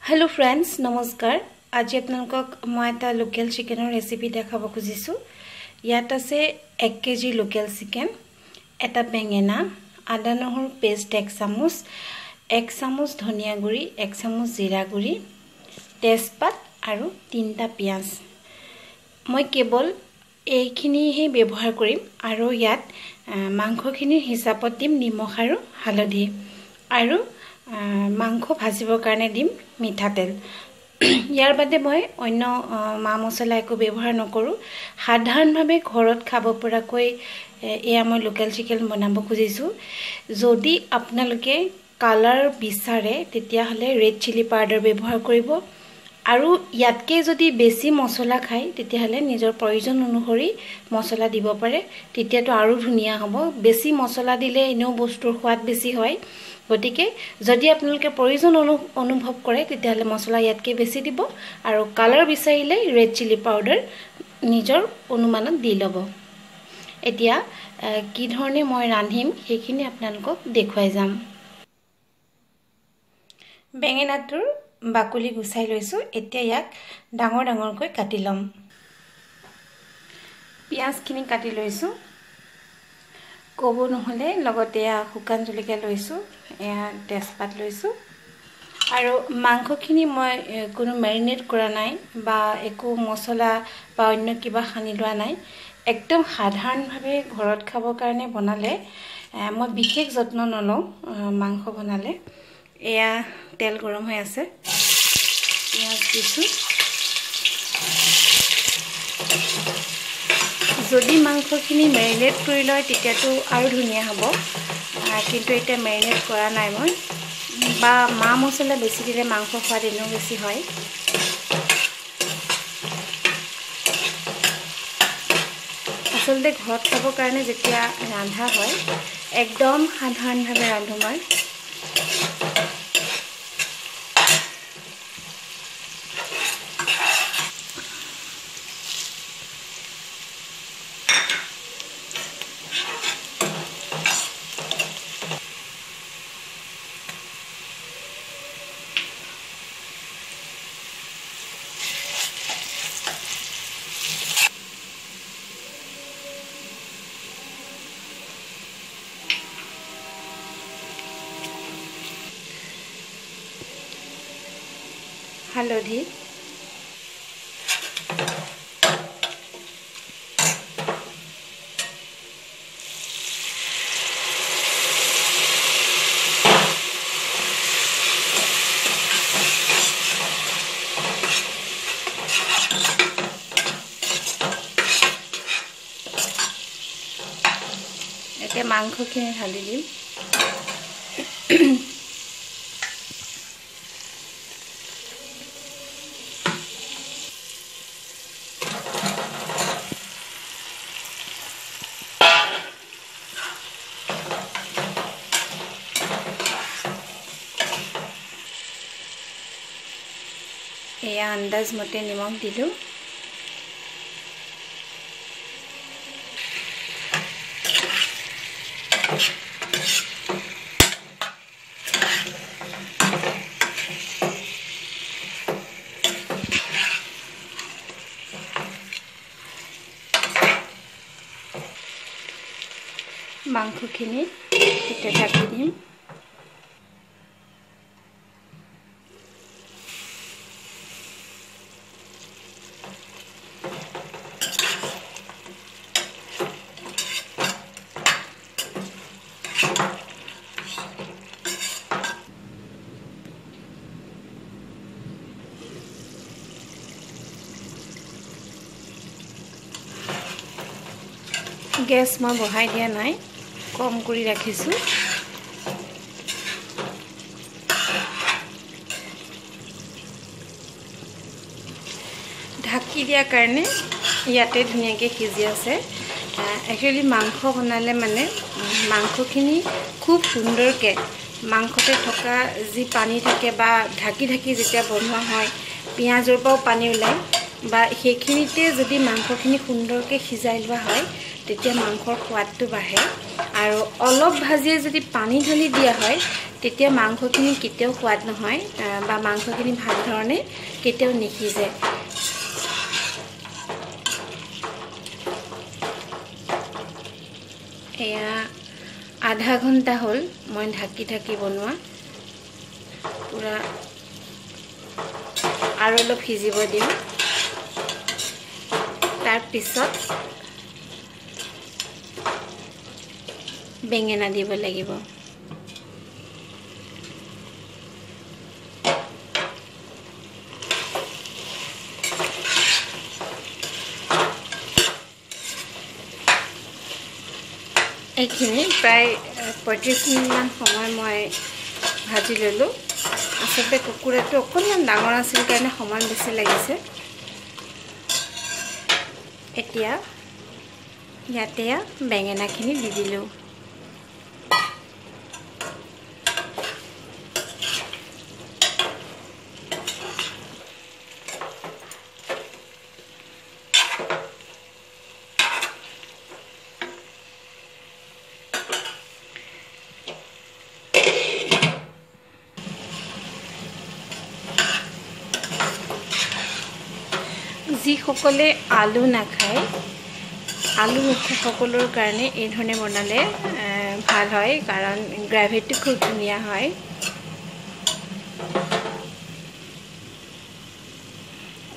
Hello friends नमस्कार आज आपनालोকক মই এটা লোকেল চিকেনৰ ৰেচিপি দেখাব খুজিছো ইয়াত আছে 1 কেজি লোকেল চিকেন এটা বেঙেনা আদা নহৰু পেষ্ট 1 চামুচ ধনিয়া গুৰি 1 চামুচ জিৰা গুৰি তেজপাত আৰু 3টা পিয়াজ মই কেৱল এইখিনিহে ব্যৱহাৰ কৰিম আৰু ইয়াত মাংসখিনিৰ হিচাপত দিম নিমখ আৰু হালধি আৰু মাংস ভাজিবৰ কাৰণে দিম মিঠাতেল ইয়াৰ বাদে মই অন্য মা মছলা একো ব্যৱহাৰ নকৰো সাধাৰণভাৱে ঘৰত খাব পৰাকৈ এয়া মই লোকেল চিকেন বনাব খুজিছো যদি আপোনালোকে কালাৰ বিচাৰে তেতিয়া হলে ৰেড চিলি পাউডাৰ ব্যৱহাৰ কৰিব আৰু ইয়াতকে যদি বেছি মছলা খাই তেতিয়া হলে নিজৰ প্ৰয়োজন অনুসৰি মছলা দিব পাৰে তেতিয়াটো আৰু ধুনিয়া হ'ব বেছি মছলা দিলে এনেও বস্তুৰ সোৱাদ বেছি হয় গটিকে যদি আপোনালোকে প্ৰয়োজন অনুভৱ কৰে তেতিয়া হলে মছলা ইয়াতকে বেছি দিব আৰু কালাৰ বিচাৰিলে ৰেড চিলি পাউডাৰ নিজৰ অনুমানত দি লব এতিয়া কি ধৰণে মই ৰান্ধিম সেইখিনি আপোনালোকক দেখুৱাই যাম বেঙেনাটোৰ বাকলি গুছাই লৈছো এতিয়া ইয়াক ডাঙৰ ডাঙৰকৈ কাটি লম পিয়াজখিনি কাটি লৈছো কব নহলে লগতে শুকান জলকীয়া লৈছো এয়া তেজপাত লৈছো আৰু মাংসখিনি মই কোনো মেৰিনেট কৰা নাই বা একো মছলা বা অন্য কিবা সানি লোৱা নাই একদম সাধাৰণভাৱে ঘৰত খাবৰ কাৰণে বনালে মই বিশেষ যত্ন নলওঁ মাংস বনালে এয়া তেল গৰম হৈ আছে পিয়াজ দিছো যদি মাংসখিনি মেৰিনেট কৰি লয় তেতিয়াটো আৰু ধুনিয়া হ'ব কিন্তু এটা মেৰিনেট কৰা নাই মই বা মা মছলা বেছি দিলে মাংস সোৱাদ এনেও বেছি হয় আচলতে ঘৰত খাবৰ কাৰণে যেতিয়া ৰান্ধা হয় একদম সাধাৰণভাৱে ৰান্ধো মই হালধি এতিয়া মাংসখিনি ঢালি দিম এয়া আন্দাজ মতে নিমখ দিলো মাংসখিনি এটা ঢাকি দিম গেছ মই বহাই দিয়া নাই কম কৰি ৰাখিছো ঢাকি দিয়া কাৰণে ইয়াতে ধুনিয়াকে সিজি আছে একচুয়ালি মাংস বনালে মানে মাংসখিনি খুব সুন্দৰকে মাংসতে থকা যি পানী থাকে বা ঢাকি ঢাকি যেতিয়া বনোৱা হয় পিয়াজৰ পৰাও পানী ওলায় বা সেইখিনিতে যদি মাংসখিনি সুন্দৰকে সিজাই লোৱা হয় তেতিয়া মাংসৰ সোৱাদটো বাঢ়ে আৰু অলপ ভাজিয়ে যদি পানী ঢালি দিয়া হয় তেতিয়া মাংসখিনি কেতিয়াও সোৱাদ নহয় বা মাংসখিনি ভাল ধৰণে কেতিয়াও নিসিজে। এয়া আধা ঘণ্টা হ'ল মই ঢাকি ঢাকি বনোৱা। পুৰা আৰু অলপ সিজিব দিম। তাৰ পিছত বেঙেনা দিব লাগিব। এইখিনি প্ৰায় 35 মিনিটমান সময় মই ভাজি ল'লোঁ। আচলতে কুকুৰাটো অকণমান ডাঙৰ আছিল কাৰণে সময় বেছি লাগিছে। এতিয়া ইয়াতে বেঙেনাখিনি দি দিলোঁ। যিসকলে আলু নাখায়, আলু নোখোৱা সকলৰ কাৰণে এই ধৰণে বনালে ভাল হয়, কাৰণ গ্ৰেভিটো খুব ধুনীয়া হয়।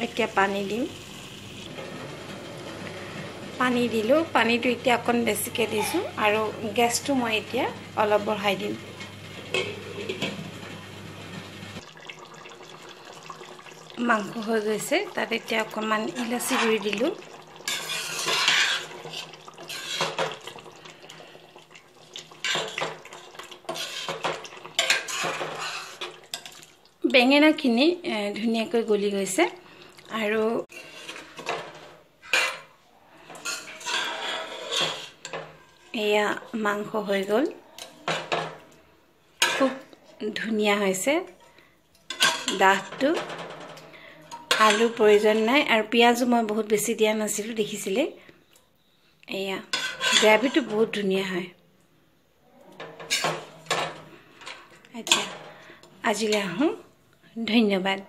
এতিয়া পানী দিম। পানী দিলোঁ। পানীটো এতিয়া অকণ বেছিকৈ দিছোঁ আৰু গেছটো মই এতিয়া অলপ বঢ়াই দিম। মাংস হৈ গৈছে, তাত এতিয়া অকণমান ইলাচি গুড়ি দিলোঁ। বেঙেনাখিনি ধুনীয়াকৈ গলি গৈছে আৰু এয়া মাংস হৈ গ'ল। খুব ধুনীয়া হৈছে ডাঠটো। আলুৰ প্ৰয়োজন নাই আৰু পিঁয়াজো মই বহুত বেছি দিয়া নাছিলোঁ, দেখিছিলে। এয়া গ্ৰেভিটো বহুত ধুনীয়া হয়। এতিয়া আজিলৈ আহোঁ। ধন্যবাদ।